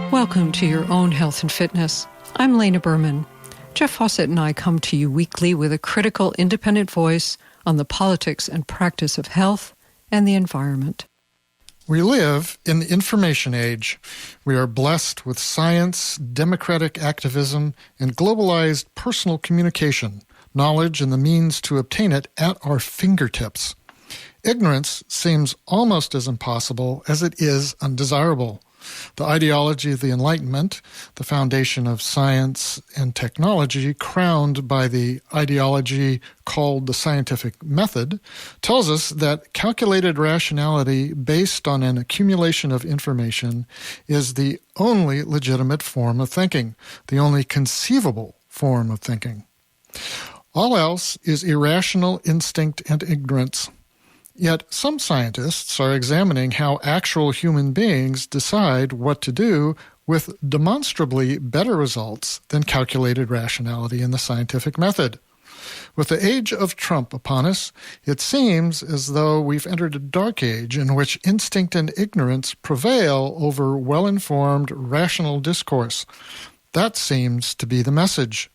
Welcome to Your Own Health and Fitness. I'm Lena Berman. Jeff Fawcett and I come to you weekly with a critical, independent voice on the politics and practice of health and the environment. We live in the information age. We are blessed with science, democratic activism, and globalized personal communication, knowledge and the means to obtain it at our fingertips. Ignorance seems almost as impossible as it is undesirable. The ideology of the Enlightenment, the foundation of science and technology, crowned by the ideology called the scientific method, tells us that calculated rationality based on an accumulation of information is the only legitimate form of thinking, the only conceivable form of thinking. All else is irrational instinct and ignorance. Yet some scientists are examining how actual human beings decide what to do with demonstrably better results than calculated rationality in the scientific method. With the age of Trump upon us, it seems as though we've entered a dark age in which instinct and ignorance prevail over well-informed, rational discourse. That seems to be the message.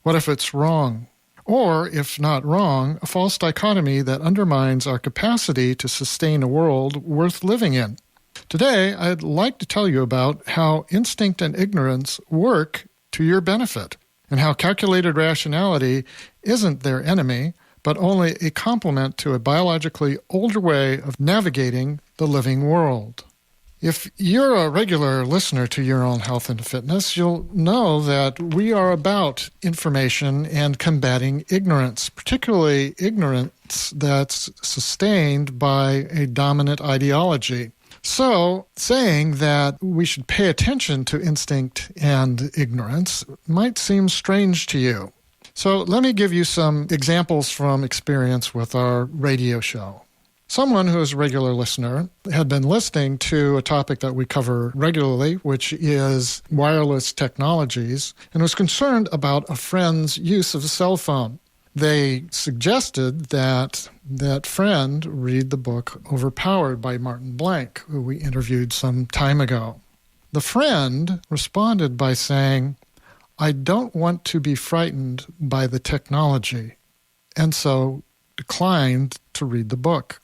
What if it's wrong? Or, if not wrong, a false dichotomy that undermines our capacity to sustain a world worth living in. Today, I'd like to tell you about how instinct and ignorance work to your benefit, and how calculated rationality isn't their enemy, but only a complement to a biologically older way of navigating the living world. If you're a regular listener to Your Own Health and Fitness, you'll know that we are about information and combating ignorance, particularly ignorance that's sustained by a dominant ideology. So, saying that we should pay attention to instinct and ignorance might seem strange to you. So let me give you some examples from experience with our radio show. Someone who is a regular listener had been listening to a topic that we cover regularly, which is wireless technologies, and was concerned about a friend's use of a cell phone. They suggested that that friend read the book Overpowered by Martin Blank, who we interviewed some time ago. The friend responded by saying, "I don't want to be frightened by the technology," and so declined to read the book.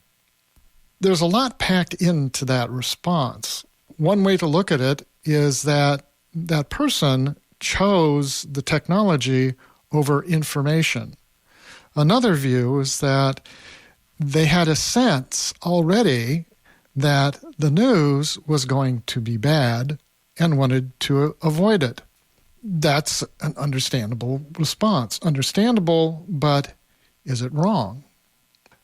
There's a lot packed into that response. One way to look at it is that that person chose the technology over information. Another view is that they had a sense already that the news was going to be bad and wanted to avoid it. That's an understandable response. Understandable, but is it wrong?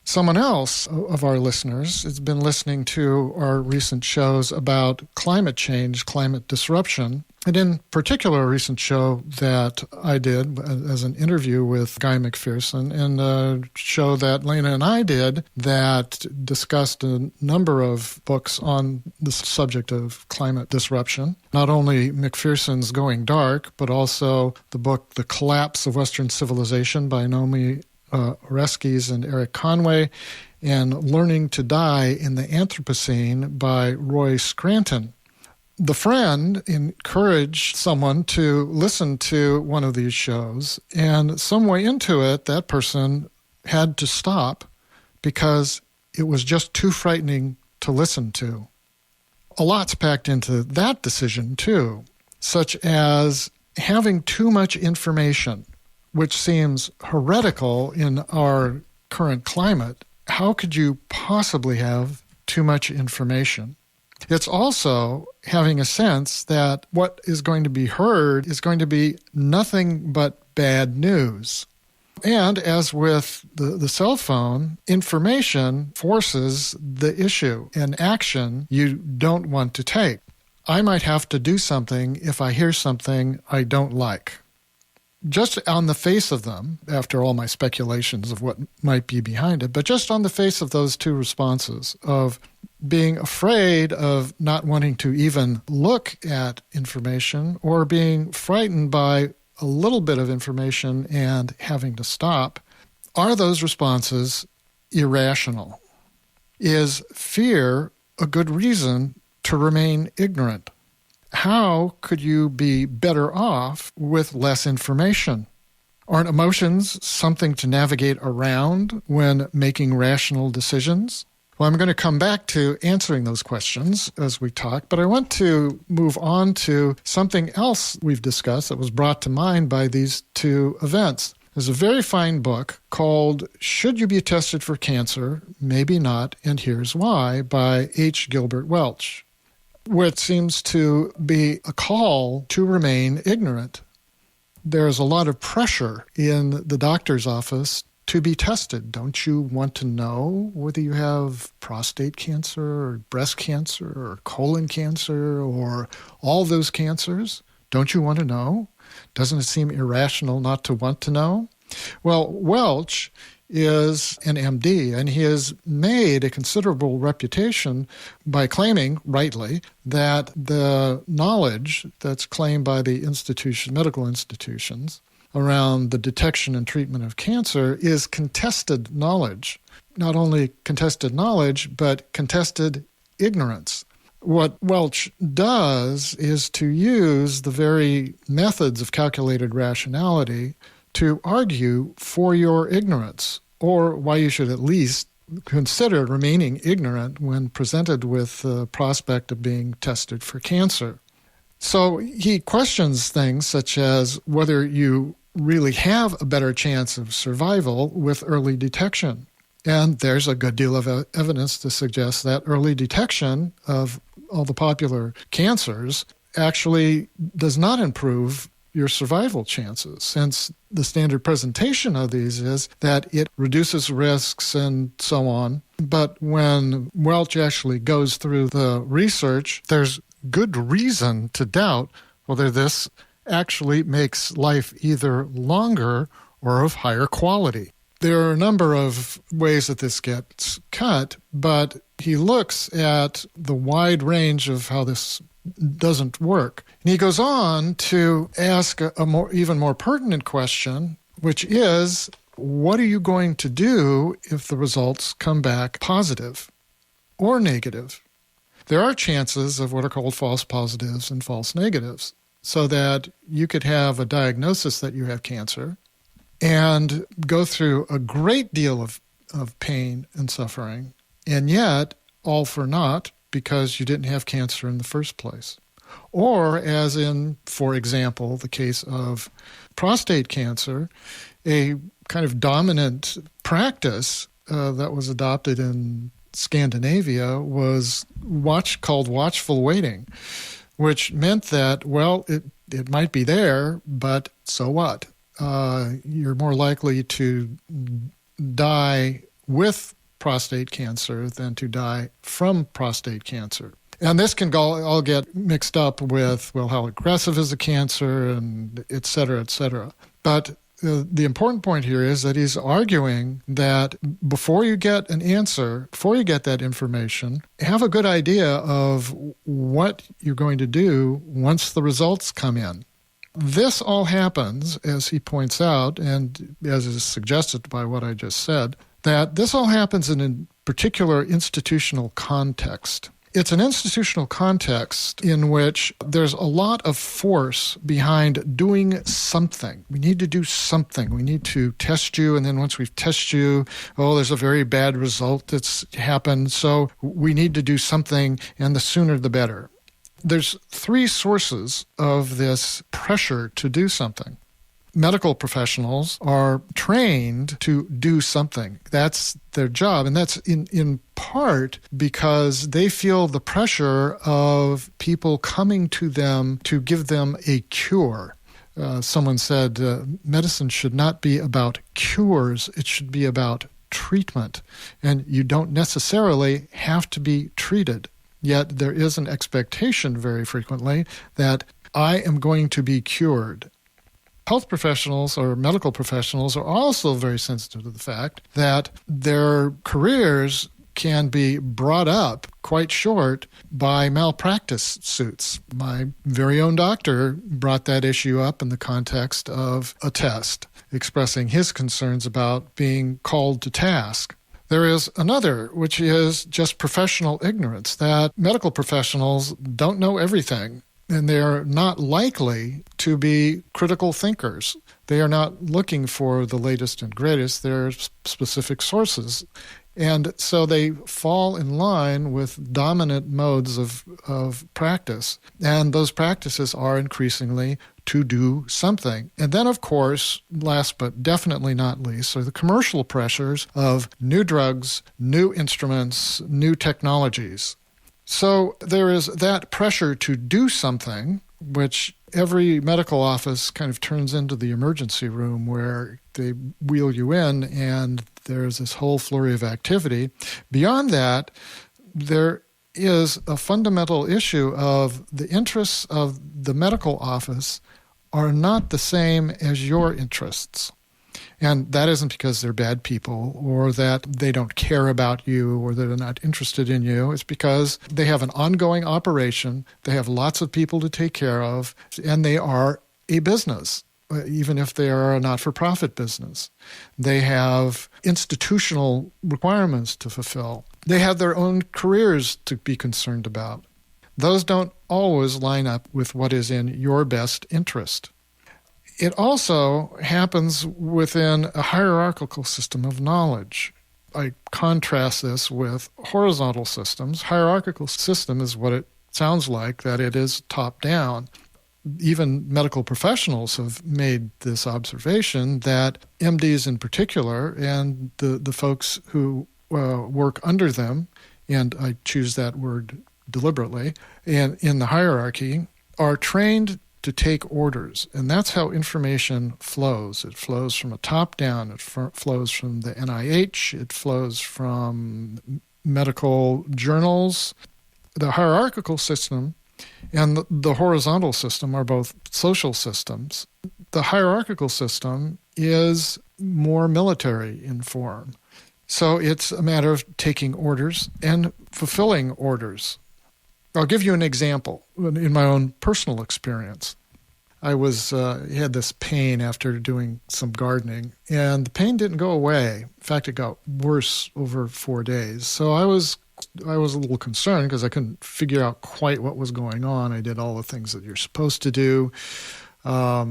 Someone else of our listeners has been listening to our recent shows about climate change, climate disruption, and in particular a recent show that I did as an interview with Guy McPherson, and a show that Lena and I did that discussed a number of books on the subject of climate disruption. Not only McPherson's Going Dark, but also the book The Collapse of Western Civilization by Naomi Oreskes and Eric Conway, and Learning to Die in the Anthropocene by Roy Scranton. The friend encouraged someone to listen to one of these shows, and some way into it, that person had to stop because it was just too frightening to listen to. A lot's packed into that decision, too, such as having too much information, which seems heretical in our current climate. How could you possibly have too much information? It's also having a sense that what is going to be heard is going to be nothing but bad news. And as with the cell phone, information forces the issue and action you don't want to take. I might have to do something if I hear something I don't like. just on the face of them, after all my speculations of what might be behind it, but just on the face of those two responses of being afraid of not wanting to even look at information or being frightened by a little bit of information and having to stop, are those responses irrational? Is fear a good reason to remain ignorant? How could you be better off with less information? Aren't emotions something to navigate around when making rational decisions? Well, I'm going to come back to answering those questions as we talk, but I want to move on to something else we've discussed that was brought to mind by these two events. There's a very fine book called Should You Be Tested for Cancer? Maybe Not, and Here's Why by H. Gilbert Welch, which seems to be a call to remain ignorant. There's a lot of pressure in the doctor's office to be tested. Don't you want to know whether you have prostate cancer or breast cancer or colon cancer or all those cancers? Don't you want to know? Doesn't it seem irrational not to want to know? Well, Welch is an MD, and he has made a considerable reputation by claiming, rightly, that the knowledge that's claimed by the medical institutions around the detection and treatment of cancer is contested knowledge. Not only contested knowledge, but contested ignorance. What Welch does is to use the very methods of calculated rationality to argue for your ignorance, or why you should at least consider remaining ignorant when presented with the prospect of being tested for cancer. So he questions things such as whether you really have a better chance of survival with early detection. And there's a good deal of evidence to suggest that early detection of all the popular cancers actually does not improve your survival chances, since the standard presentation of these is that it reduces risks and so on. But when Welch actually goes through the research, there's good reason to doubt whether this actually makes life either longer or of higher quality. There are a number of ways that this gets cut, but he looks at the wide range of how this doesn't work. And he goes on to ask even more pertinent question, which is, what are you going to do if the results come back positive or negative? There are chances of what are called false positives and false negatives, so that you could have a diagnosis that you have cancer and go through a great deal of pain and suffering, and yet all for naught because you didn't have cancer in the first place. Or as in, for example, the case of prostate cancer, a kind of dominant practice that was adopted in Scandinavia was called watchful waiting, which meant that, well, it might be there, but so what? You're more likely to die with prostate cancer than to die from prostate cancer. And this can all get mixed up with, well, how aggressive is the cancer, and et cetera, et cetera. But the important point here is that he's arguing that before you get an answer, before you get that information, have a good idea of what you're going to do once the results come in. This all happens, as he points out, and as is suggested by what I just said, that this all happens in a particular institutional context. It's an institutional context in which there's a lot of force behind doing something. We need to do something. We need to test you, and then once we've tested you, there's a very bad result that's happened, so we need to do something, and the sooner the better. There's three sources of this pressure to do something. Medical professionals are trained to do something. That's their job, and that's in part because they feel the pressure of people coming to them to give them a cure. Someone said medicine should not be about cures, it should be about treatment, and you don't necessarily have to be treated. Yet there is an expectation very frequently that I am going to be cured. health professionals or medical professionals are also very sensitive to the fact that their careers can be brought up quite short by malpractice suits. My very own doctor brought that issue up in the context of a test, expressing his concerns about being called to task. There is another, which is just professional ignorance, that medical professionals don't know everything, and they are not likely to be critical thinkers. They are not looking for the latest and greatest. There are specific sources. And so they fall in line with dominant modes of practice. And those practices are increasingly to do something. And then, of course, last but definitely not least, are the commercial pressures of new drugs, new instruments, new technologies. So there is that pressure to do something, which every medical office kind of turns into the emergency room where they wheel you in and there's this whole flurry of activity. Beyond that, there is a fundamental issue of the interests of the medical office are not the same as your interests. And that isn't because they're bad people or that they don't care about you or that they're not interested in you. It's because they have an ongoing operation, they have lots of people to take care of, and they are a business, even if they are a not-for-profit business. They have institutional requirements to fulfill. They have their own careers to be concerned about. Those don't always line up with what is in your best interest. It also happens within a hierarchical system of knowledge. I contrast this with horizontal systems. Hierarchical system is what it sounds like, that it is top-down. Even medical professionals have made this observation that MDs in particular and the folks who work under them, and I choose that word deliberately, and in the hierarchy, are trained to take orders. And that's how information flows. It flows from a top down. It flows from the NIH. It flows from medical journals. The hierarchical system and the horizontal system are both social systems. The hierarchical system is more military in form. So it's a matter of taking orders and fulfilling orders. I'll give you an example in my own personal experience. I had this pain after doing some gardening, and the pain didn't go away. In fact, it got worse over 4 days. So I was a little concerned because I couldn't figure out quite what was going on. I did all the things that you're supposed to do. I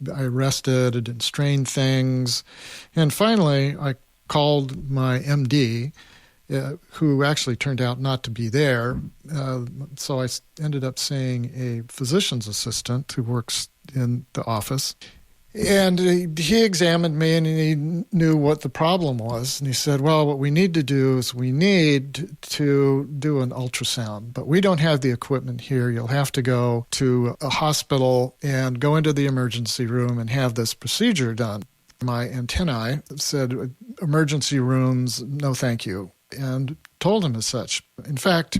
rested, I didn't strain things. And finally, I called my MD, who actually turned out not to be there. So I ended up seeing a physician's assistant who works in the office. And he examined me and he knew what the problem was. And he said, well, what we need to do is we need to do an ultrasound, but we don't have the equipment here. You'll have to go to a hospital and go into the emergency room and have this procedure done. My antennae said, emergency rooms, no thank you, and told him as such. In fact,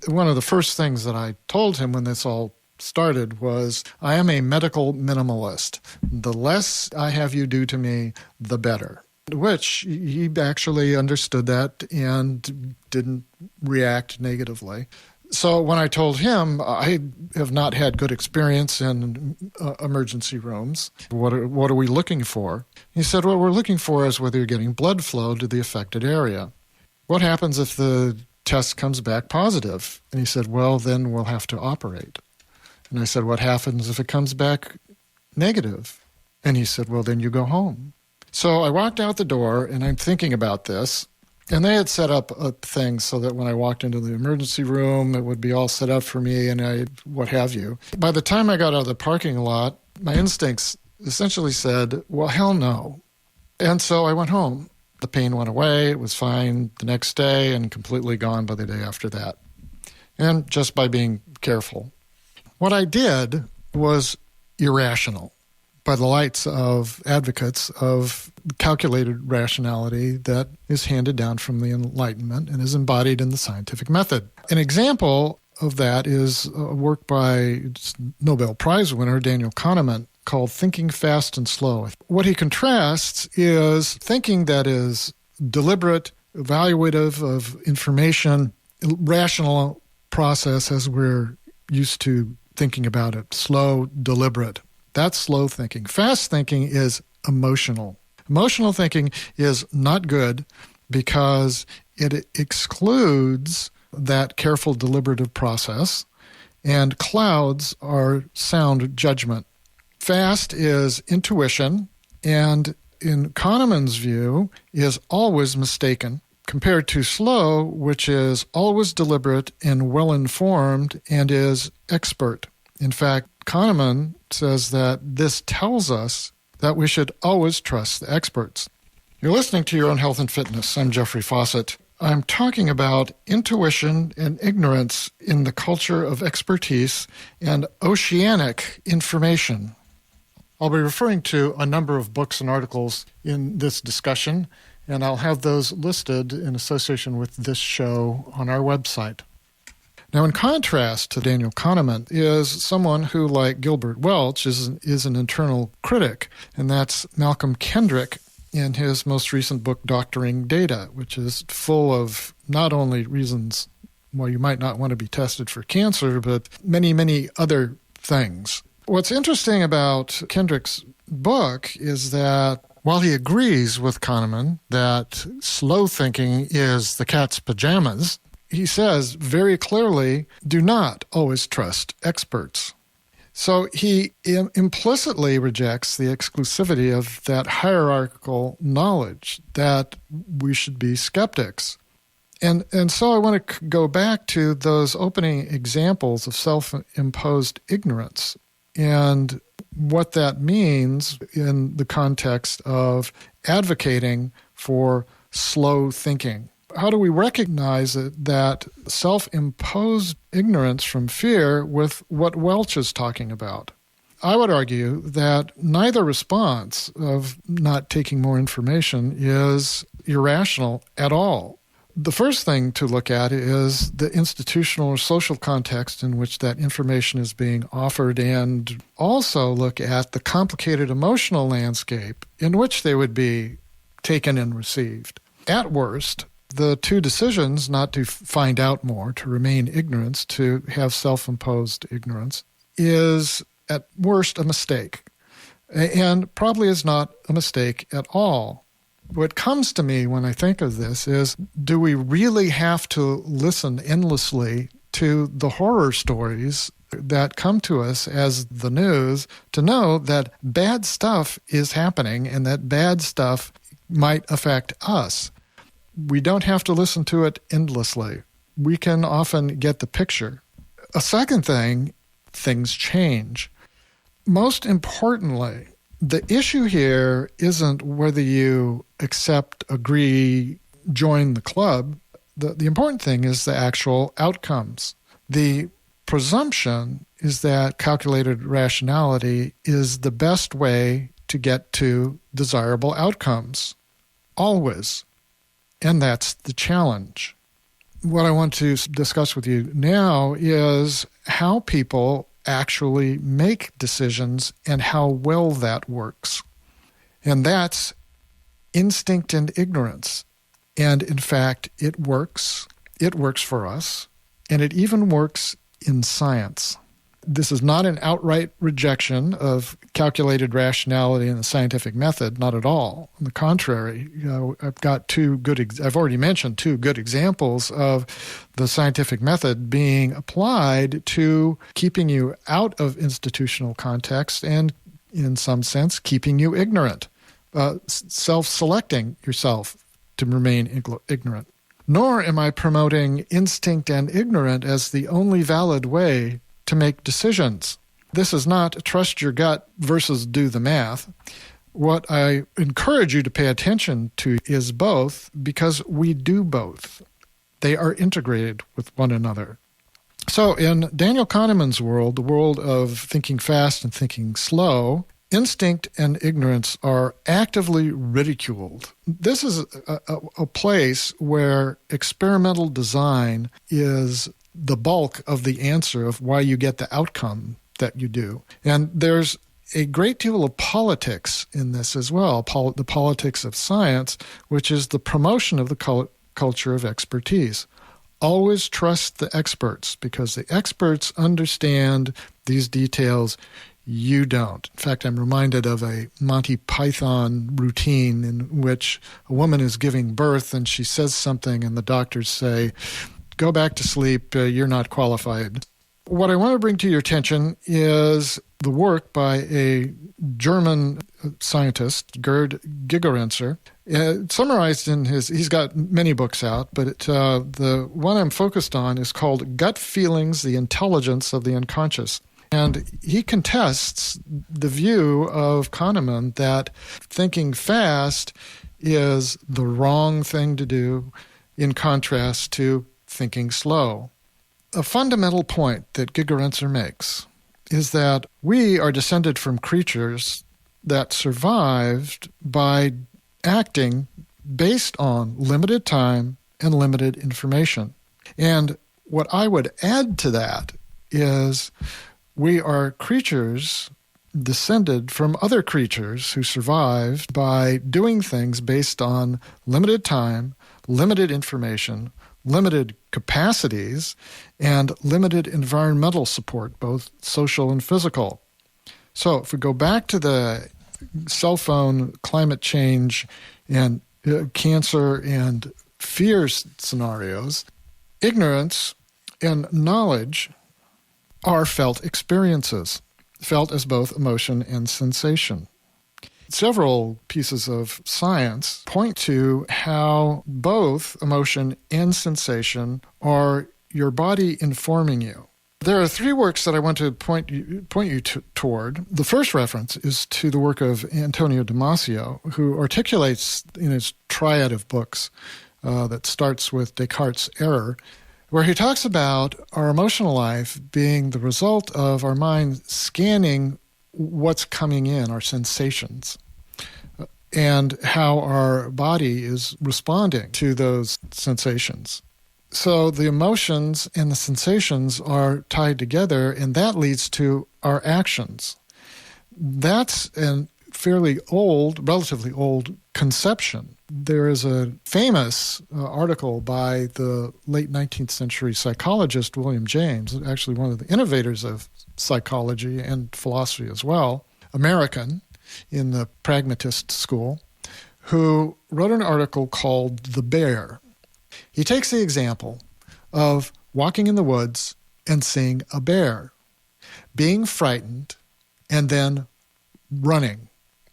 one of the first things that I told him when this all started was, I am a medical minimalist. The less I have you do to me, the better. Which he actually understood that and didn't react negatively. So when I told him I have not had good experience in emergency rooms, what are we looking for? He said, what we're looking for is whether you're getting blood flow to the affected area. What happens if the test comes back positive? And he said, well, then we'll have to operate. And I said, what happens if it comes back negative? And he said, well, then you go home. So I walked out the door, and I'm thinking about this. And they had set up a thing so that when I walked into the emergency room, it would be all set up for me and what have you. By the time I got out of the parking lot, my instincts essentially said, well, hell no. And so I went home. The pain went away. It was fine the next day and completely gone by the day after that. And just by being careful. What I did was irrational by the lights of advocates of calculated rationality that is handed down from the Enlightenment and is embodied in the scientific method. An example of that is a work by Nobel Prize winner Daniel Kahneman, called Thinking Fast and Slow. What he contrasts is thinking that is deliberate, evaluative of information, rational process as we're used to thinking about it, slow, deliberate. That's slow thinking. Fast thinking is emotional. Emotional thinking is not good because it excludes that careful, deliberative process and clouds our sound judgment. Fast is intuition, and in Kahneman's view, is always mistaken, compared to slow, which is always deliberate and well-informed and is expert. In fact, Kahneman says that this tells us that we should always trust the experts. You're listening to Your Own Health and Fitness. I'm Jeffrey Fawcett. I'm talking about intuition and ignorance in the culture of expertise and oceanic information. I'll be referring to a number of books and articles in this discussion, and I'll have those listed in association with this show on our website. Now, in contrast to Daniel Kahneman is someone who, like Gilbert Welch, is an internal critic, and that's Malcolm Kendrick in his most recent book, Doctoring Data, which is full of not only reasons why you might not want to be tested for cancer, but many, many other things. What's interesting about Kendrick's book is that while he agrees with Kahneman that slow thinking is the cat's pajamas, he says very clearly, do not always trust experts. So he implicitly rejects the exclusivity of that hierarchical knowledge, that we should be skeptics. And so I want to go back to those opening examples of self-imposed ignorance and what that means in the context of advocating for slow thinking. How do we recognize that self-imposed ignorance from fear with what Welch is talking about? I would argue that neither response of not taking more information is irrational at all. The first thing to look at is the institutional or social context in which that information is being offered, and also look at the complicated emotional landscape in which they would be taken and received. At worst, the two decisions, not to find out more, to remain ignorant, to have self-imposed ignorance, is at worst a mistake, and probably is not a mistake at all. What comes to me when I think of this is, do we really have to listen endlessly to the horror stories that come to us as the news to know that bad stuff is happening and that bad stuff might affect us? We don't have to listen to it endlessly. We can often get the picture. A second thing, things change. Most importantly, the issue here isn't whether you accept, agree, join the club. The important thing is the actual outcomes. The presumption is that calculated rationality is the best way to get to desirable outcomes. Always. And that's the challenge. What I want to discuss with you now is how people actually make decisions and how well that works. And that's instinct and ignorance. And in fact, it works. It works for us. And it even works in science. This is not an outright rejection of calculated rationality in the scientific method, not at all. On the contrary, I've already mentioned two good examples of the scientific method being applied to keeping you out of institutional context and, in some sense, keeping you ignorant, self-selecting yourself to remain ignorant. Nor am I promoting instinct and ignorance as the only valid way to make decisions. This is not trust your gut versus do the math. What I encourage you to pay attention to is both, because we do both. They are integrated with one another. So in Daniel Kahneman's world, the world of thinking fast and thinking slow, instinct and ignorance are actively ridiculed. This is a place where experimental design is the bulk of the answer of why you get the outcome that you do. And there's a great deal of politics in this as well, the politics of science, which is the promotion of the culture of expertise. Always trust the experts, because the experts understand these details. You don't. In fact, I'm reminded of a Monty Python routine in which a woman is giving birth and she says something and the doctors say, "Go back to sleep, you're not qualified." What I want to bring to your attention is the work by a German scientist, Gerd Gigerenzer, summarized in he's got many books out, but the one I'm focused on is called Gut Feelings, the Intelligence of the Unconscious. And he contests the view of Kahneman that thinking fast is the wrong thing to do, in contrast to thinking slow. A fundamental point that Gigerenzer makes is that we are descended from creatures that survived by acting based on limited time and limited information. And what I would add to that is we are creatures descended from other creatures who survived by doing things based on limited time, limited information, limited capacities, and limited environmental support, both social and physical. So if we go back to the cell phone, climate change, and cancer and fear scenarios, ignorance and knowledge are felt experiences, felt as both emotion and sensation. Several pieces of science point to how both emotion and sensation are your body informing you. There are three works that I want to point you toward. The first reference is to the work of Antonio Damasio, who articulates in his triad of books that starts with Descartes' error, where he talks about our emotional life being the result of our mind scanning what's coming in, our sensations, and how our body is responding to those sensations. So the emotions and the sensations are tied together, and that leads to our actions. That's a fairly old, relatively old conception. There is a famous article by the late 19th century psychologist William James, actually one of the innovators of psychology and philosophy as well, American in the pragmatist school, who wrote an article called The Bear. He takes the example of walking in the woods and seeing a bear, being frightened, and then running,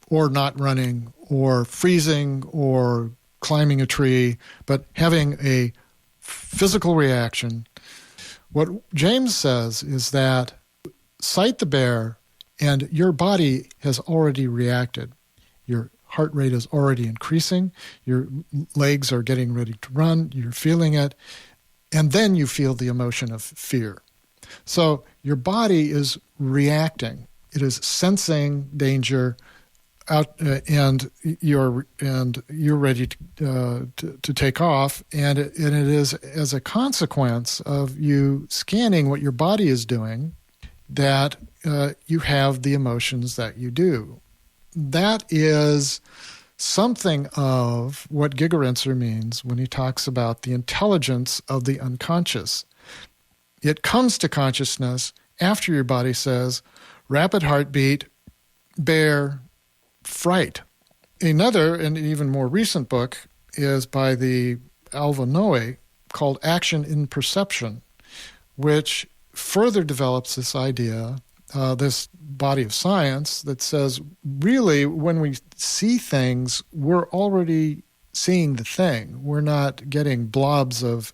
or not running, or freezing, or climbing a tree, but having a physical reaction. What James says is that sight the bear and your body has already reacted. Your heart rate is already increasing, your legs are getting ready to run, you're feeling it, and then you feel the emotion of fear. So your body is reacting. It is sensing danger out, and you're ready to take off, and it is as a consequence of you scanning what your body is doing that you have the emotions that you do. That is something of what Gigerenzer means when he talks about the intelligence of the unconscious. It comes to consciousness after your body says, rapid heartbeat, bear, fright. Another and even more recent book is by the Alva Noe called Action in Perception, which further develops this idea, this body of science that says, really, when we see things, we're already seeing the thing. We're not getting blobs of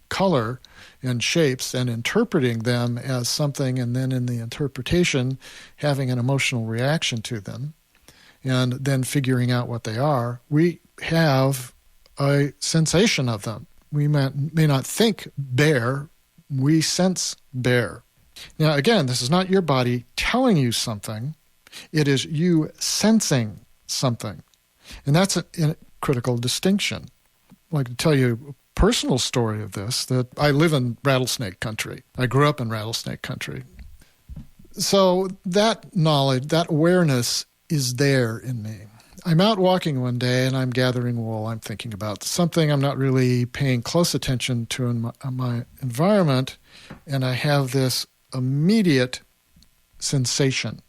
color and shapes and interpreting them as something, and then in the interpretation having an emotional reaction to them and then figuring out what they are. We have a sensation of them. We may not think bear, we sense bear. Now, again, this is not your body telling you something. It is you sensing something. And that's a critical distinction. I'd like to tell you a personal story of this, that I live in rattlesnake country. I grew up in rattlesnake country. So that knowledge, that awareness is there in me. I'm out walking one day and I'm gathering wool. I'm thinking about something I'm not really paying close attention to in my environment, and I have this immediate sensation.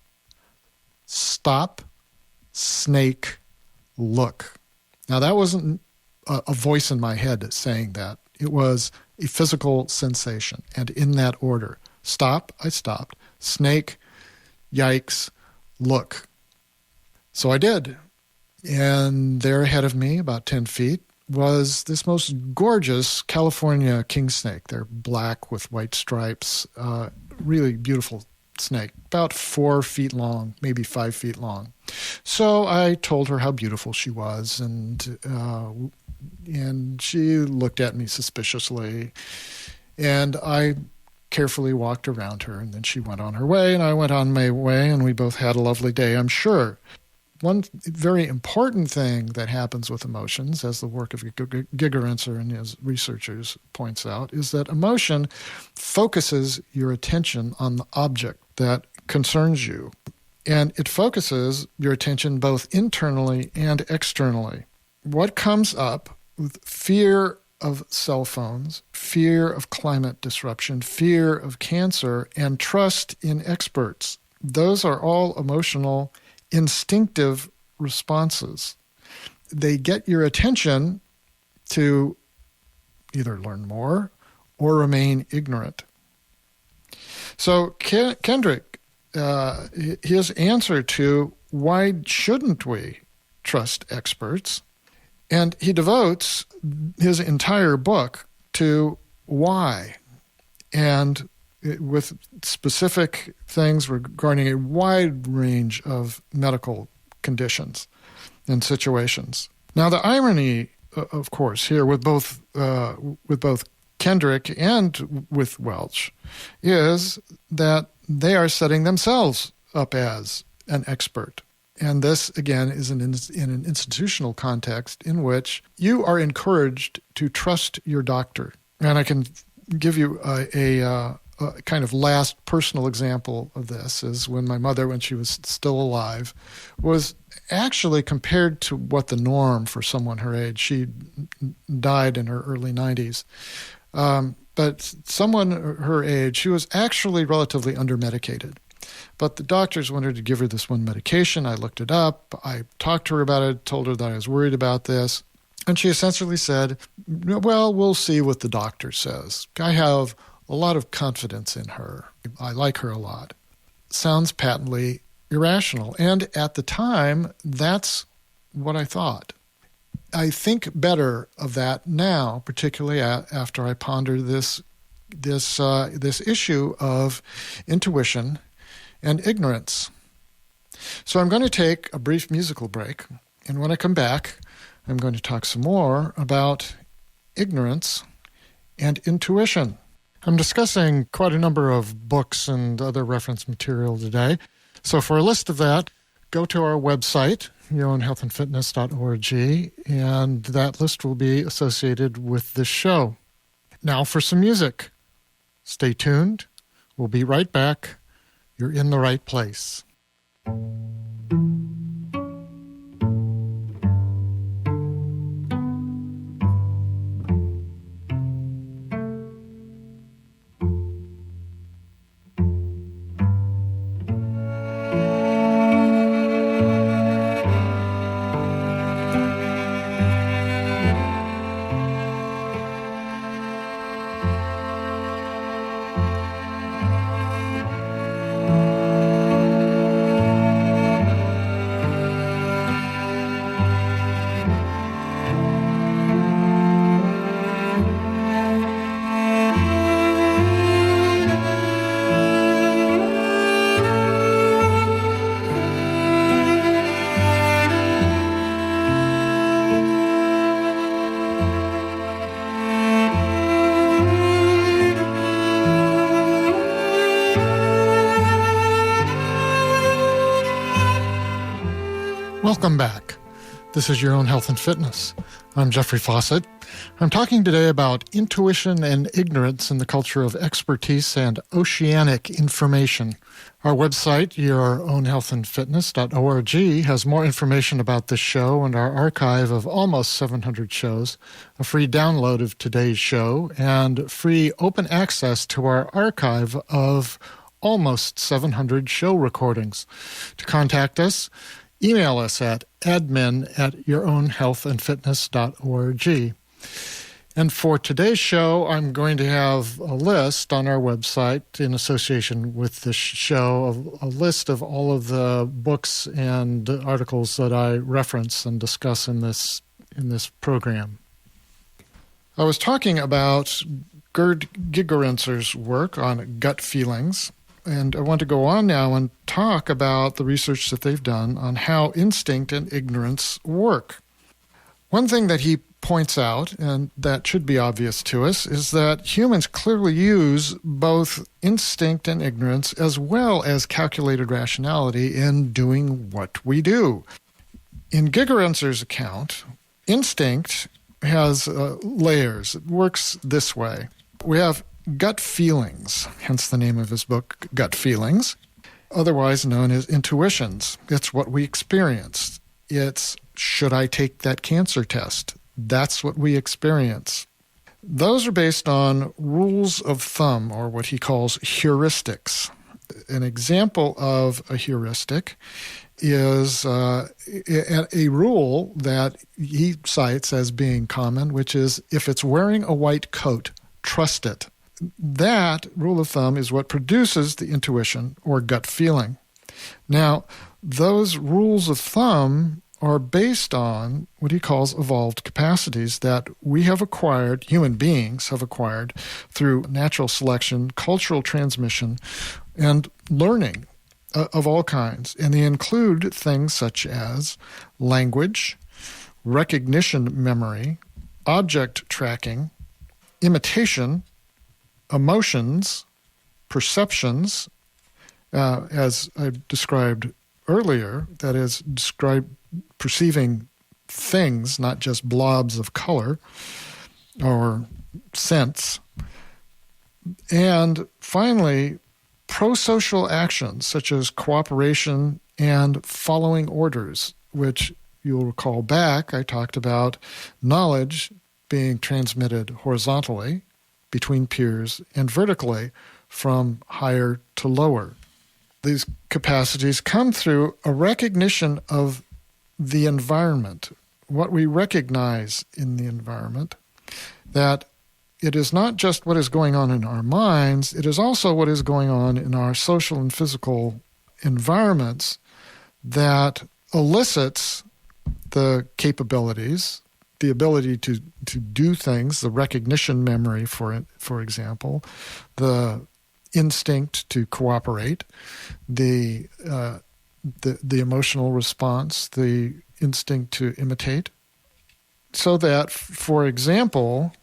Stop, snake, look. Now that wasn't a voice in my head saying that. It was a physical sensation, and in that order. Stop, I stopped. Snake, yikes, look. So I did. And there ahead of me, about 10 feet, was this most gorgeous California king snake. They're black with white stripes, really beautiful snake, about 4 feet long, maybe 5 feet long. So I told her how beautiful she was, and she looked at me suspiciously, and I carefully walked around her, and then she went on her way, and I went on my way, and we both had a lovely day, I'm sure. One very important thing that happens with emotions, as the work of Gigerenzer and his researchers points out, is that emotion focuses your attention on the object that concerns you. And it focuses your attention both internally and externally. What comes up with fear of cell phones, fear of climate disruption, fear of cancer, and trust in experts, those are all emotional instinctive responses. They get your attention to either learn more or remain ignorant. So Kendrick, his answer to why shouldn't we trust experts, and he devotes his entire book to why, and with specific things regarding a wide range of medical conditions and situations. Now, the irony, of course, here with both Kendrick and with Welch is that they are setting themselves up as an expert. And this, again, is in an institutional context in which you are encouraged to trust your doctor. And I can give you a kind of last personal example of this is when my mother, when she was still alive, was actually compared to what the norm for someone her age. She died in her early 90s. But someone her age, she was actually relatively under-medicated. But the doctors wanted to give her this one medication. I looked it up. I talked to her about it, told her that I was worried about this. And she essentially said, well, we'll see what the doctor says. I have a lot of confidence in her. I like her a lot. Sounds patently irrational. And at the time, that's what I thought. I think better of that now, particularly after I ponder this issue of intuition and ignorance. So I'm going to take a brief musical break, and when I come back, I'm going to talk some more about ignorance and intuition. I'm discussing quite a number of books and other reference material today. So for a list of that, go to our website, younghealthandfitness.org, and that list will be associated with this show. Now for some music. Stay tuned. We'll be right back. You're in the right place. Welcome back. This is Your Own Health and Fitness. I'm Jeffrey Fawcett. I'm talking today about intuition and ignorance in the culture of expertise and oceanic information. Our website, yourownhealthandfitness.org, has more information about this show and our archive of almost 700 shows, a free download of today's show, and free open access to our archive of almost 700 show recordings. To contact us, email us at admin@yourownhealthandfitness.org. And for today's show, I'm going to have a list on our website in association with this show, a list of all of the books and articles that I reference and discuss in this program. I was talking about Gerd Gigerenzer's work on gut feelings, and I want to go on now and talk about the research that they've done on how instinct and ignorance work. One thing that he points out, and that should be obvious to us, is that humans clearly use both instinct and ignorance as well as calculated rationality in doing what we do. In Gigerenzer's account, instinct has layers. It works this way. We have gut feelings, hence the name of his book, Gut Feelings, otherwise known as intuitions. It's what we experience. It's, should I take that cancer test? That's what we experience. Those are based on rules of thumb, or what he calls heuristics. An example of a heuristic is a rule that he cites as being common, which is, if it's wearing a white coat, trust it. That rule of thumb is what produces the intuition or gut feeling. Now, those rules of thumb are based on what he calls evolved capacities that we have acquired, human beings have acquired, through natural selection, cultural transmission, and learning of all kinds. And they include things such as language, recognition memory, object tracking, imitation, emotions, perceptions, as I described earlier, that is, perceiving things, not just blobs of color or sense. And finally, prosocial actions such as cooperation and following orders, which you'll recall back, I talked about knowledge being transmitted horizontally between peers and vertically from higher to lower. These capacities come through a recognition of the environment, what we recognize in the environment, that it is not just what is going on in our minds, it is also what is going on in our social and physical environments that elicits the capabilities, the ability to do things, the recognition memory, for example, the instinct to cooperate, the emotional response, the instinct to imitate. So that, for example,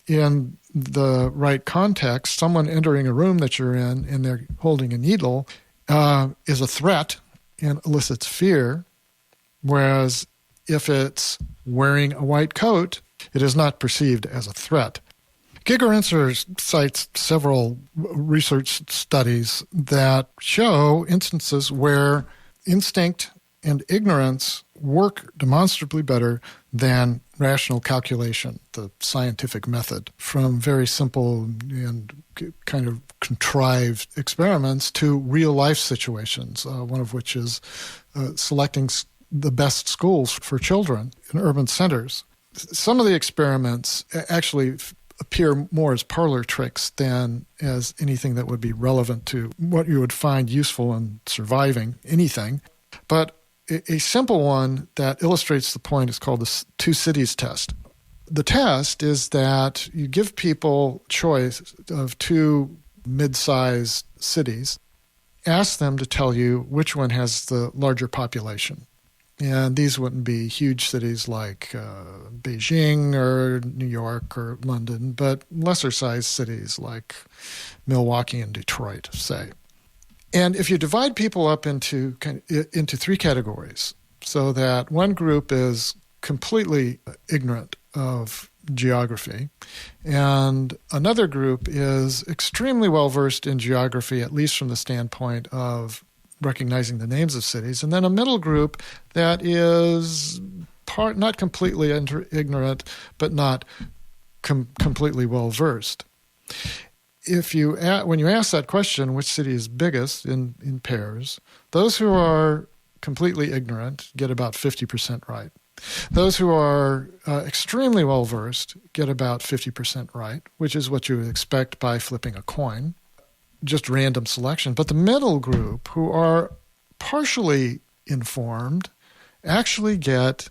in the right context, someone entering a room that you're in and they're holding a needle is a threat and elicits fear, whereas if it's wearing a white coat, it is not perceived as a threat. Gigerenzer cites several research studies that show instances where instinct and ignorance work demonstrably better than rational calculation, the scientific method, from very simple and kind of contrived experiments to real-life situations, one of which is selecting the best schools for children in urban centers. Some of the experiments actually appear more as parlor tricks than as anything that would be relevant to what you would find useful in surviving anything. But a simple one that illustrates the point is called the two cities test. The test is that you give people choice of two mid-sized cities, ask them to tell you which one has the larger population. And these wouldn't be huge cities like Beijing or New York or London, but lesser-sized cities like Milwaukee and Detroit, say. And if you divide people up into three categories, so that one group is completely ignorant of geography, and another group is extremely well versed in geography, at least from the standpoint of recognizing the names of cities, and then a middle group that is not completely ignorant, but not completely well versed. When you ask that question, which city is biggest in pairs, those who are completely ignorant get about 50% right. Those who are extremely well versed get about 50% right, which is what you would expect by flipping a coin, just random selection. But the middle group, who are partially informed, actually get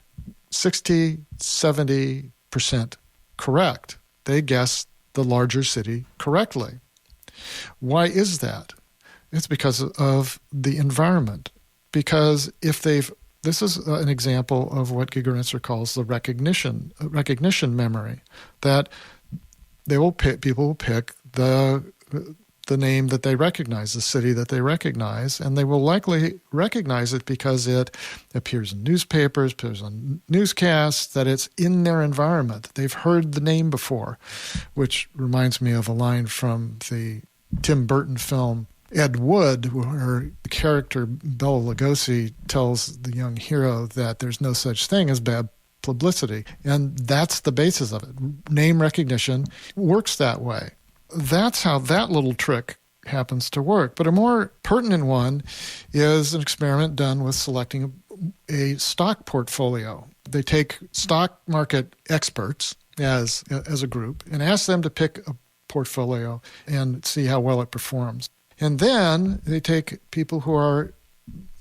60, 70% correct. They guess the larger city correctly. Why is that? It's because of the environment. Because this is an example of what Gigerenzer calls the recognition memory, that people will pick the name that they recognize, the city that they recognize, and they will likely recognize it because it appears in newspapers, appears on newscasts, that it's in their environment. They've heard the name before, which reminds me of a line from the Tim Burton film Ed Wood, where the character Bela Lugosi tells the young hero that there's no such thing as bad publicity. And that's the basis of it. Name recognition works that way. That's how that little trick happens to work. But a more pertinent one is an experiment done with selecting a stock portfolio. They take stock market experts as a group and ask them to pick a portfolio and see how well it performs. And then they take people who are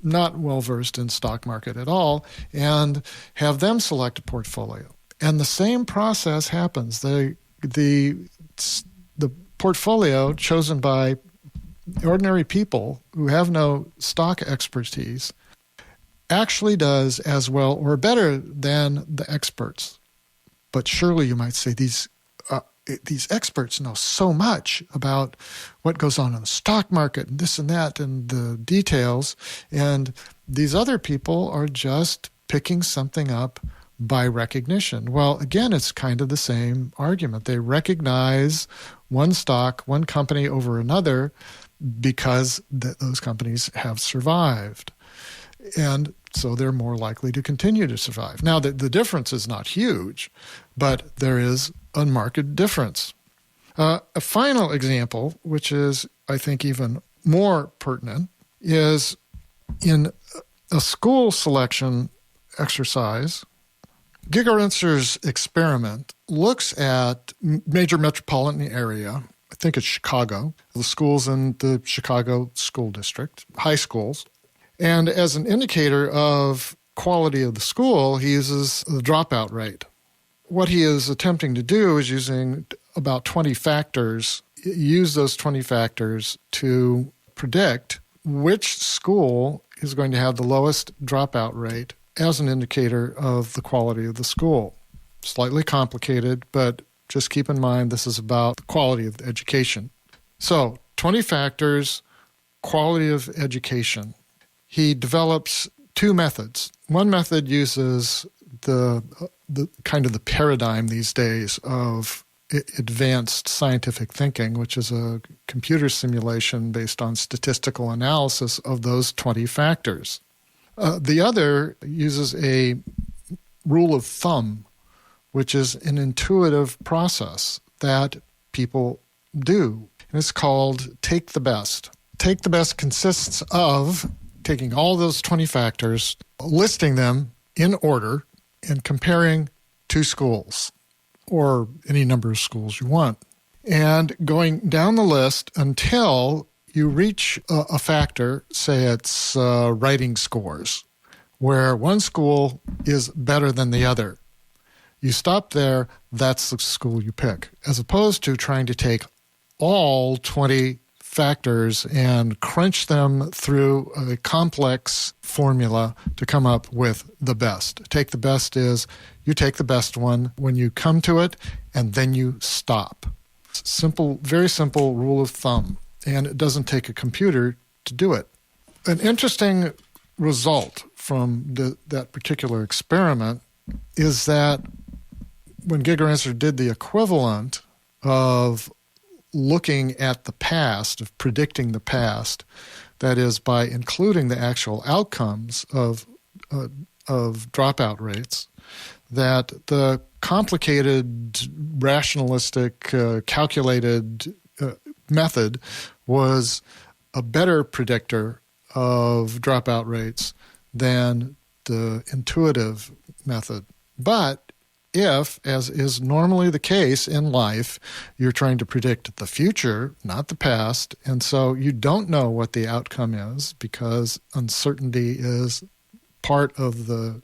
not well-versed in stock market at all and have them select a portfolio. And the same process happens. The portfolio chosen by ordinary people who have no stock expertise actually does as well or better than the experts. But surely you might say these experts know so much about what goes on in the stock market and this and that and the details, and these other people are just picking something up by recognition. Well, again, it's kind of the same argument. They recognize one stock, one company over another because those companies have survived. And so they're more likely to continue to survive. Now, the difference is not huge, but there is a marked difference. A final example, which is, I think, even more pertinent, is in a school selection exercise. Gigerenzer's experiment looks at major metropolitan area. I think it's Chicago, the schools in the Chicago school district, high schools. And as an indicator of quality of the school, he uses the dropout rate. What he is attempting to do is using about 20 factors, use those 20 factors to predict which school is going to have the lowest dropout rate as an indicator of the quality of the school. Slightly complicated, but just keep in mind this is about the quality of the education. So, 20 factors, quality of education. He develops two methods. One method uses the kind of the paradigm these days of advanced scientific thinking, which is a computer simulation based on statistical analysis of those 20 factors. The other uses a rule of thumb, which is an intuitive process that people do. And it's called Take the Best. Take the Best consists of taking all those 20 factors, listing them in order, and comparing two schools, or any number of schools you want, and going down the list until you reach a factor, say it's writing scores, where one school is better than the other. You stop there, that's the school you pick, as opposed to trying to take all 20 factors and crunch them through a complex formula to come up with the best. Take the best is you take the best one when you come to it, and then you stop. Simple, very simple rule of thumb, and it doesn't take a computer to do it. An interesting result from that particular experiment is that when Gigerenzer did the equivalent of looking at the past, of predicting the past, that is, by including the actual outcomes of dropout rates, that the complicated, rationalistic, calculated method was a better predictor of dropout rates than the intuitive method. But if, as is normally the case in life, you're trying to predict the future, not the past, and so you don't know what the outcome is because uncertainty is part of the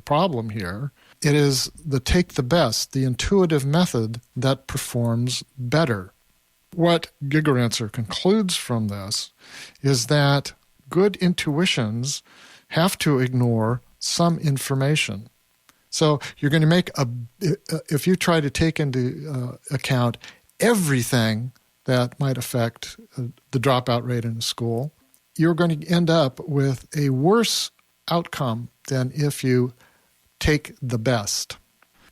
problem here, it is the take the best, the intuitive method that performs better. What Gigerenzer concludes from this is that good intuitions have to ignore some information. So you're going to make if you try to take into account everything that might affect the dropout rate in a school, you're going to end up with a worse outcome than if you take the best.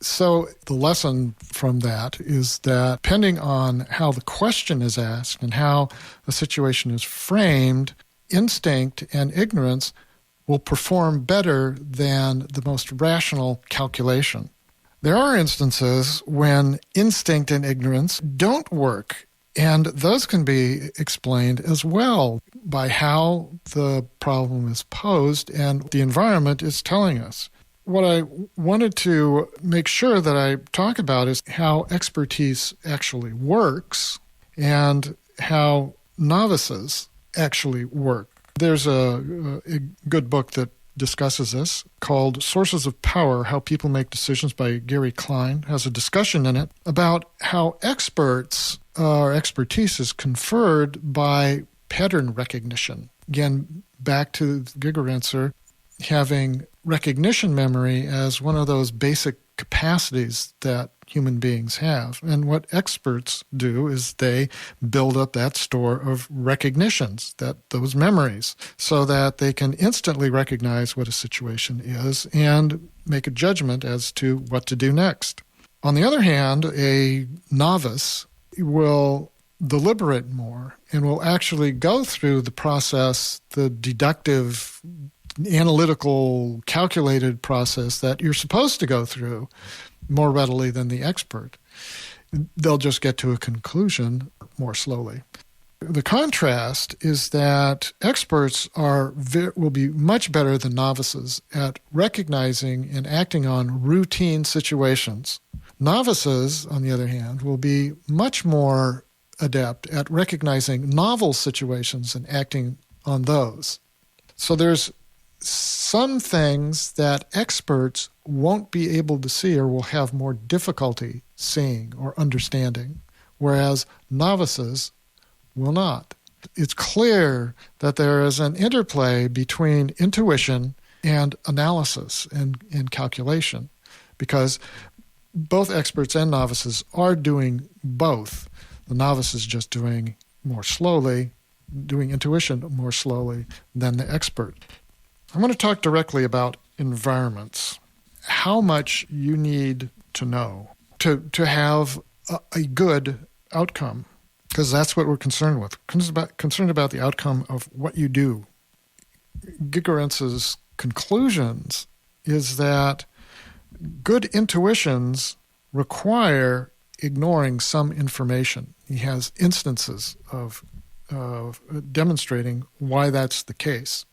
So the lesson from that is that depending on how the question is asked and how the situation is framed, instinct and ignorance will perform better than the most rational calculation. There are instances when instinct and ignorance don't work, and those can be explained as well by how the problem is posed and the environment is telling us. What I wanted to make sure that I talk about is how expertise actually works and how novices actually work. There's a good book that discusses this called Sources of Power, How People Make Decisions by Gary Klein. It has a discussion in it about how expertise is conferred by pattern recognition. Again, back to Gigerenzer, having recognition memory as one of those basic capacities that human beings have. And what experts do is they build up that store of recognitions, those memories, so that they can instantly recognize what a situation is and make a judgment as to what to do next. On the other hand, a novice will deliberate more and will actually go through the process, the deductive, analytical, calculated process that you're supposed to go through more readily than the expert. They'll just get to a conclusion more slowly. The contrast is that experts will be much better than novices at recognizing and acting on routine situations. Novices, on the other hand, will be much more adept at recognizing novel situations and acting on those. So there's some things that experts won't be able to see or will have more difficulty seeing or understanding, whereas novices will not. It's clear that there is an interplay between intuition and analysis and calculation, because both experts and novices are doing both. The novice is just doing more slowly, doing intuition more slowly than the expert. I'm going to talk directly about environments, how much you need to know to have a good outcome, because that's what we're concerned with. Concerned about the outcome of what you do. Gigerenzer's conclusions is that good intuitions require ignoring some information. He has instances of demonstrating why that's the case.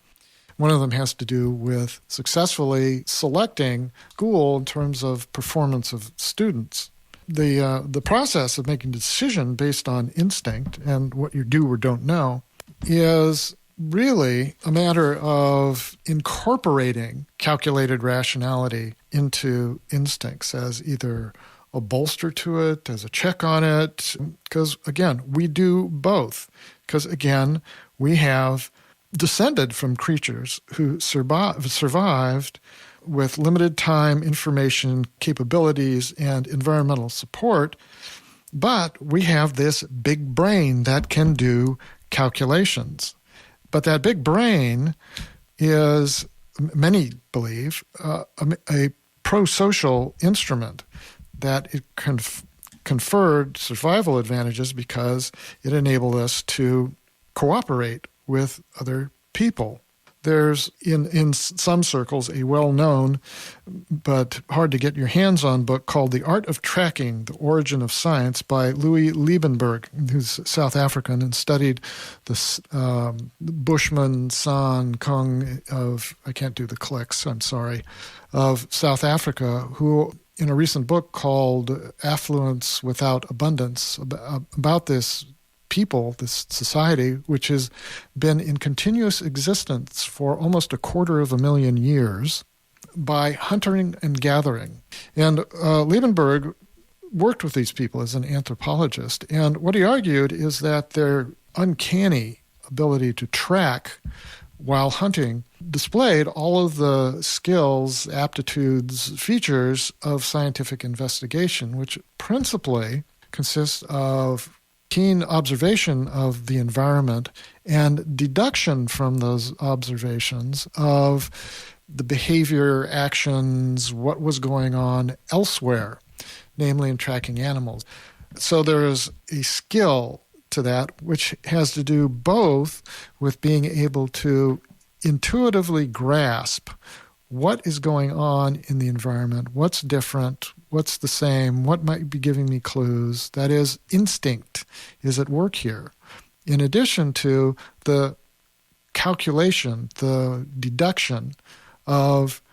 One of them has to do with successfully selecting school in terms of performance of students. The process of making a decision based on instinct and what you do or don't know is really a matter of incorporating calculated rationality into instincts as either a bolster to it, as a check on it, because, again, we do both. Because, again, we have descended from creatures who survived with limited time, information, capabilities, and environmental support, but we have this big brain that can do calculations. But that big brain is, many believe, a pro-social instrument, that it conferred survival advantages because it enabled us to cooperate with other people. There's, in some circles, a well-known but hard to get your hands on book called The Art of Tracking, The Origin of Science by Louis Liebenberg, who's South African and studied the Bushman San Kung of, I can't do the clicks, I'm sorry, of South Africa, who in a recent book called Affluence Without Abundance, about this people, this society, which has been in continuous existence for almost 250,000 years by hunting and gathering. And Liebenberg worked with these people as an anthropologist. And what he argued is that their uncanny ability to track while hunting displayed all of the skills, aptitudes, features of scientific investigation, which principally consists of keen observation of the environment and deduction from those observations of the behavior, actions, what was going on elsewhere, namely in tracking animals. So there is a skill to that which has to do both with being able to intuitively grasp what is going on in the environment, what's different, what's the same, what might be giving me clues. That is, instinct is at work here. In addition to the calculation, the deduction of,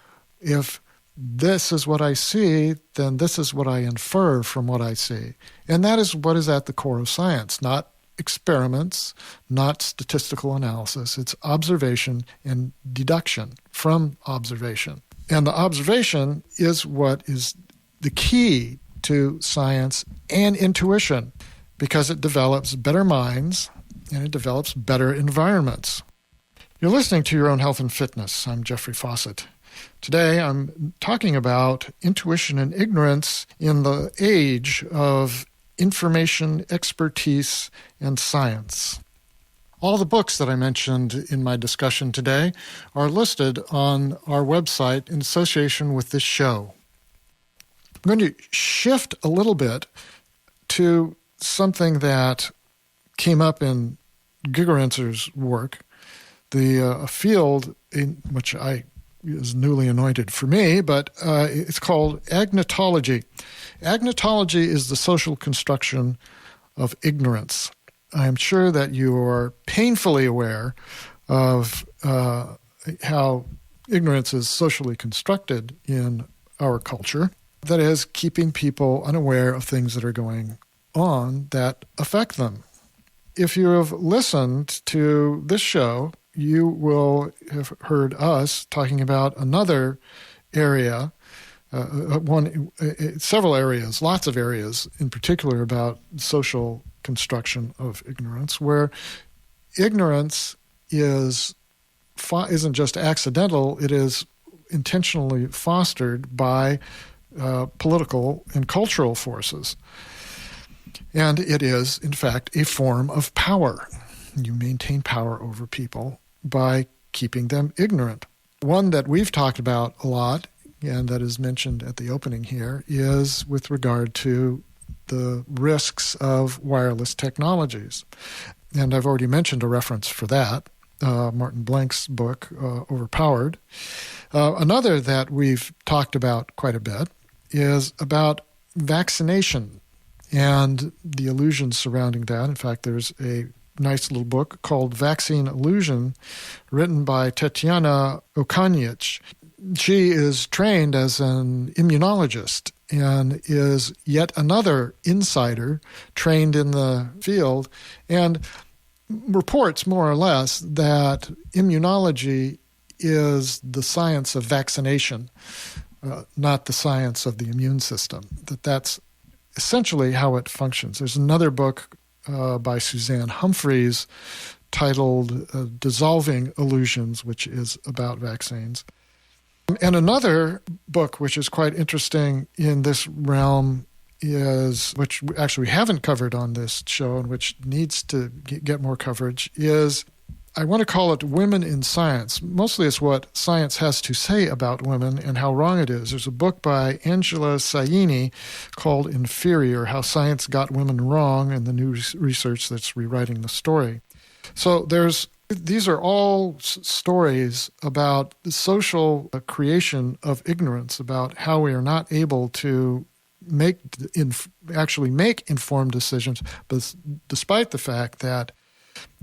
if this is what I see, then this is what I infer from what I see. And that is what is at the core of science, not experiments, not statistical analysis. It's observation and deduction from observation. And the observation is what is the key to science and intuition, because it develops better minds and it develops better environments. You're listening to Your Own Health and Fitness. I'm Jeffrey Fawcett. Today I'm talking about intuition and ignorance in the age of information, expertise, and science. All the books that I mentioned in my discussion today are listed on our website in association with this show. I'm going to shift a little bit to something that came up in Gigerenzer's work, the field in which is newly anointed for me, but it's called agnotology. Agnotology is the social construction of ignorance. I am sure that you are painfully aware of how ignorance is socially constructed in our culture. That is, keeping people unaware of things that are going on that affect them. If you have listened to this show, you will have heard us talking about another area, several areas, lots of areas in particular about social construction of ignorance, where ignorance isn't just accidental, it is intentionally fostered by political and cultural forces. And it is, in fact, a form of power. You maintain power over people by keeping them ignorant. One that we've talked about a lot, and that is mentioned at the opening here, is with regard to the risks of wireless technologies. And I've already mentioned a reference for that, Martin Blank's book, Overpowered. Another that we've talked about quite a bit is about vaccination and the illusions surrounding that. In fact, there's a nice little book called Vaccine Illusion, written by Tetiana Okanic. She is trained as an immunologist and is yet another insider trained in the field, and reports more or less that immunology is the science of vaccination, not the science of the immune system. That's essentially how it functions. There's another book by Suzanne Humphreys titled Dissolving Illusions, which is about vaccines. And another book which is quite interesting in this realm is, which actually we haven't covered on this show and which needs to get more coverage, is I want to call it Women in Science. Mostly it's what science has to say about women and how wrong it is. There's a book by Angela Saini called Inferior, How Science Got Women Wrong, and the new research that's rewriting the story. So these are all stories about the social creation of ignorance, about how we are not able to actually make informed decisions, but despite the fact that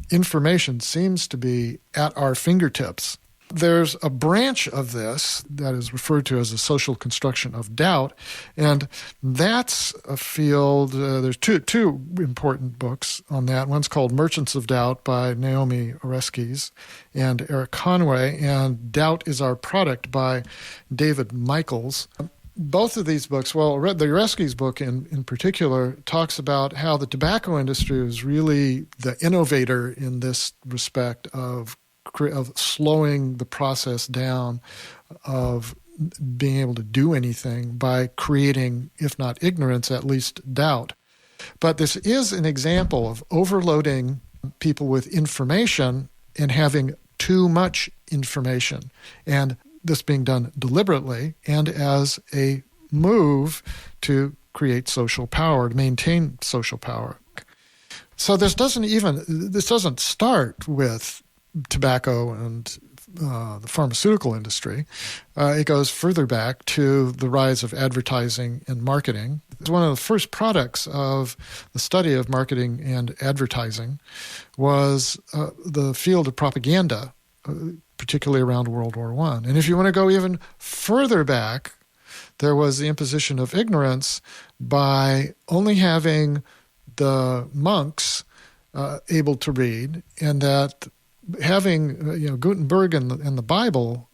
information seems to be at our fingertips. There's a branch of this that is referred to as the social construction of doubt, and that's a field, there's two important books on that. One's called Merchants of Doubt by Naomi Oreskes and Eric Conway, and Doubt is Our Product by David Michaels. Both of these books, well, the Oreskes book in particular, talks about how the tobacco industry is really the innovator in this respect of slowing the process down of being able to do anything by creating, if not ignorance, at least doubt. But this is an example of overloading people with information and having too much information, and this being done deliberately and as a move to create social power, to maintain social power. So this doesn't start with tobacco and the pharmaceutical industry. It goes further back to the rise of advertising and marketing. One of the first products of the study of marketing and advertising was the field of propaganda, particularly around World War I. And if you want to go even further back, there was the imposition of ignorance by only having the monks able to read, and that having Gutenberg and the Bible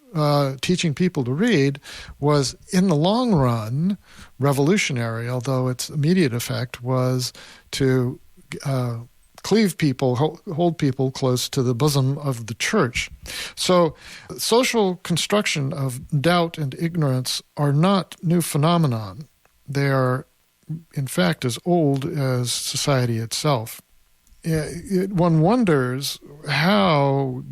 teaching people to read was, in the long run, revolutionary, although its immediate effect was to cleave people, hold people close to the bosom of the church. So social construction of doubt and ignorance are not new phenomenon. They are, in fact, as old as society itself. One wonders how,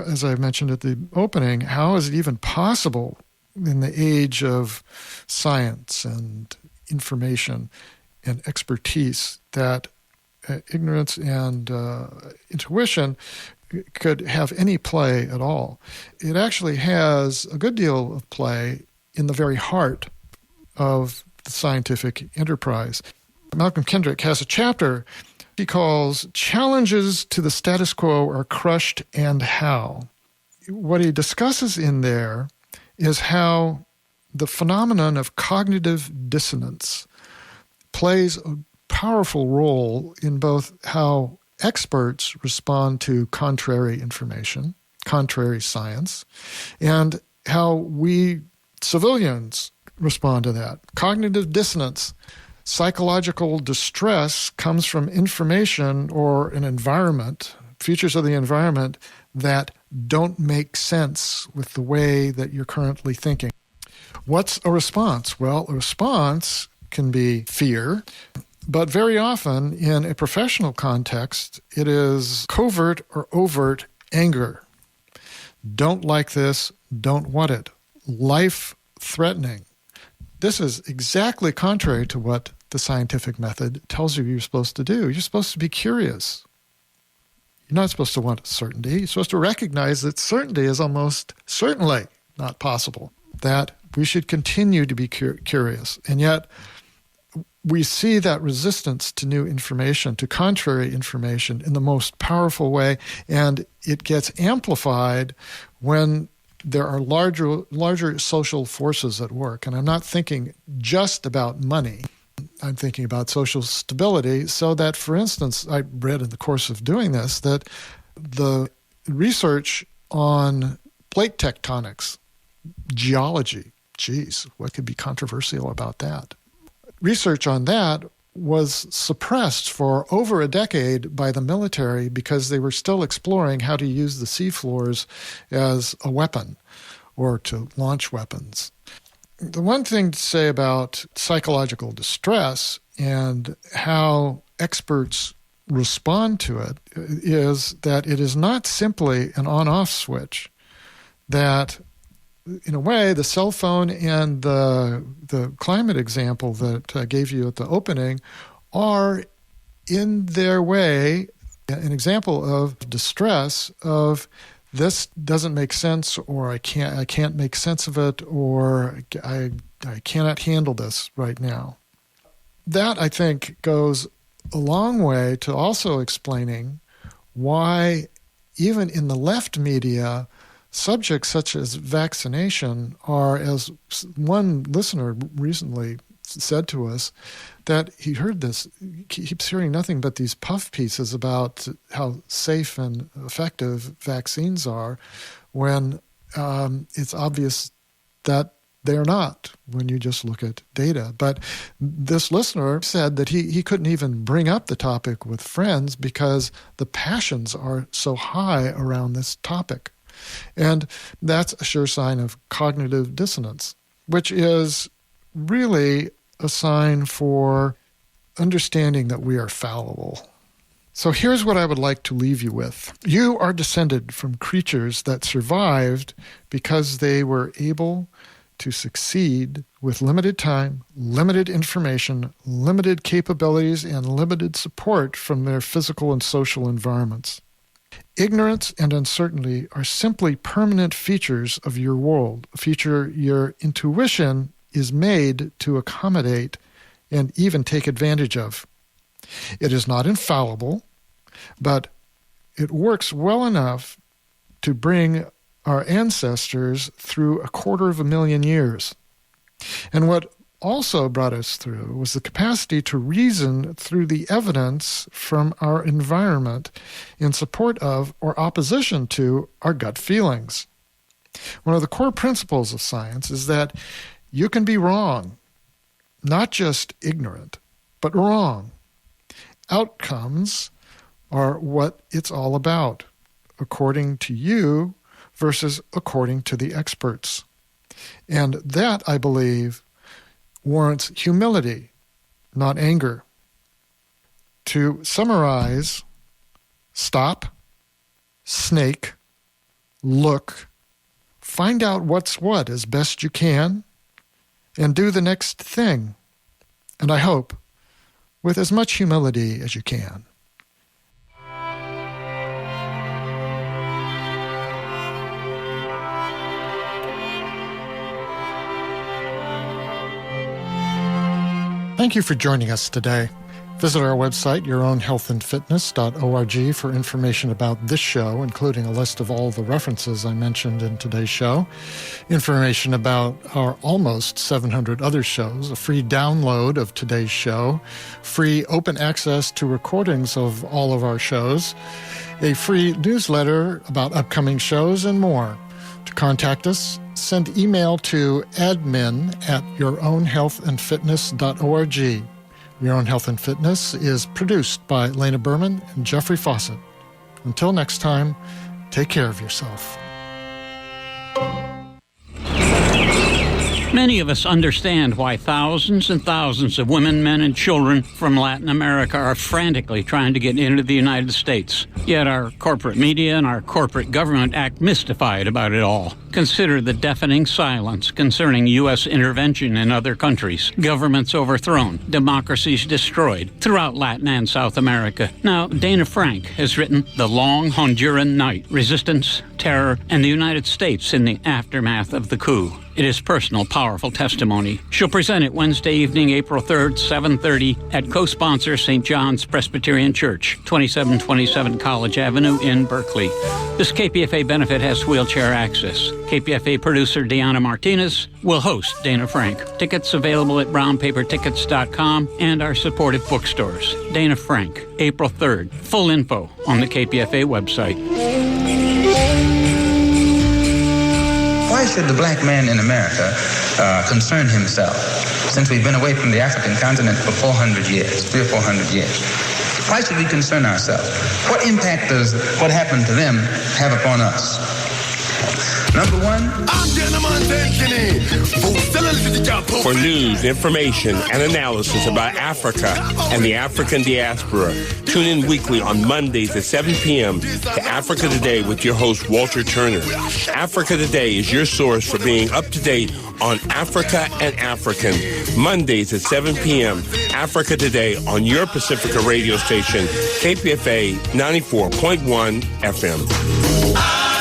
as I mentioned at the opening, how is it even possible in the age of science and information and expertise that ignorance and intuition could have any play at all. It actually has a good deal of play in the very heart of the scientific enterprise. Malcolm Kendrick has a chapter he calls Challenges to the Status Quo Are Crushed and How. What he discusses in there is how the phenomenon of cognitive dissonance plays a powerful role in both how experts respond to contrary information, contrary science, and how we civilians respond to that. Cognitive dissonance, psychological distress comes from information or an environment, features of the environment that don't make sense with the way that you're currently thinking. What's a response? Well, a response can be fear, but very often in a professional context, it is covert or overt anger. Don't like this, don't want it. Life-threatening. This is exactly contrary to what the scientific method tells you you're supposed to do. You're supposed to be curious. You're not supposed to want certainty. You're supposed to recognize that certainty is almost certainly not possible, that we should continue to be curious. And yet, we see that resistance to new information, to contrary information, in the most powerful way, and it gets amplified when there are larger social forces at work. And I'm not thinking just about money. I'm thinking about social stability, so that, for instance, I read in the course of doing this that the research on plate tectonics, geology, geez, what could be controversial about that? Research on that was suppressed for over a decade by the military because they were still exploring how to use the seafloors as a weapon or to launch weapons. The one thing to say about psychological distress and how experts respond to it is that it is not simply an on-off switch, that in a way the cell phone and the climate example that I gave you at the opening are in their way an example of distress, of this doesn't make sense, or I can't make sense of it, or I cannot handle this right now. That, I think, goes a long way to also explaining why even in the left media, subjects such as vaccination are, as one listener recently said to us, that he heard this, he keeps hearing nothing but these puff pieces about how safe and effective vaccines are, when it's obvious that they're not when you just look at data. But this listener said that he couldn't even bring up the topic with friends because the passions are so high around this topic. And that's a sure sign of cognitive dissonance, which is really a sign for understanding that we are fallible. So here's what I would like to leave you with. You are descended from creatures that survived because they were able to succeed with limited time, limited information, limited capabilities, and limited support from their physical and social environments. Ignorance and uncertainty are simply permanent features of your world, a feature your intuition is made to accommodate and even take advantage of. It is not infallible, but it works well enough to bring our ancestors through 250,000 years. And what also brought us through was the capacity to reason through the evidence from our environment in support of or opposition to our gut feelings. One of the core principles of science is that you can be wrong, not just ignorant, but wrong. Outcomes are what it's all about, according to you versus according to the experts. And that, I believe, warrants humility, not anger. To summarize, stop, snake, look, find out what's what as best you can, and do the next thing. And I hope, with as much humility as you can. Thank you for joining us today. Visit our website, yourownhealthandfitness.org, for information about this show, including a list of all the references I mentioned in today's show, information about our almost 700 other shows, a free download of today's show, free open access to recordings of all of our shows, a free newsletter about upcoming shows, and more. To contact us, send email to admin@yourownhealthandfitness.org. Your Own Health and Fitness is produced by Lena Berman and Jeffrey Fawcett. Until next time, take care of yourself. Many of us understand why thousands and thousands of women, men, and children from Latin America are frantically trying to get into the United States. Yet our corporate media and our corporate government act mystified about it all. Consider the deafening silence concerning U.S. intervention in other countries, governments overthrown, democracies destroyed throughout Latin and South America. Now, Dana Frank has written The Long Honduran Night, Resistance, Terror, and the United States in the Aftermath of the Coup. It is personal, powerful testimony. She'll present it Wednesday evening, April 3rd, 7:30 at co-sponsor St. John's Presbyterian Church, 2727 College Avenue in Berkeley. This KPFA benefit has wheelchair access. KPFA producer Deanna Martinez will host Dana Frank. Tickets available at brownpapertickets.com and our supportive bookstores. Dana Frank, April 3rd. Full info on the KPFA website. Why should the black man in America concern himself, since we've been away from the African continent for 400 years, 300 or 400 years? Why should we concern ourselves? What impact does what happened to them have upon us? Number one, For news, information, and analysis about Africa and the African diaspora, tune in weekly on Mondays at 7 p.m. to Africa Today with your host, Walter Turner. Africa Today is your source for being up to date on Africa and African. Mondays at 7 p.m., Africa Today on your Pacifica radio station, KPFA 94.1 FM.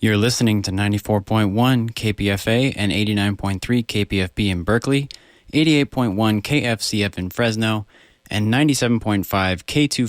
You're listening to 94.1 KPFA and 89.3 KPFB in Berkeley, 88.1 KFCF in Fresno, and 97.5 K2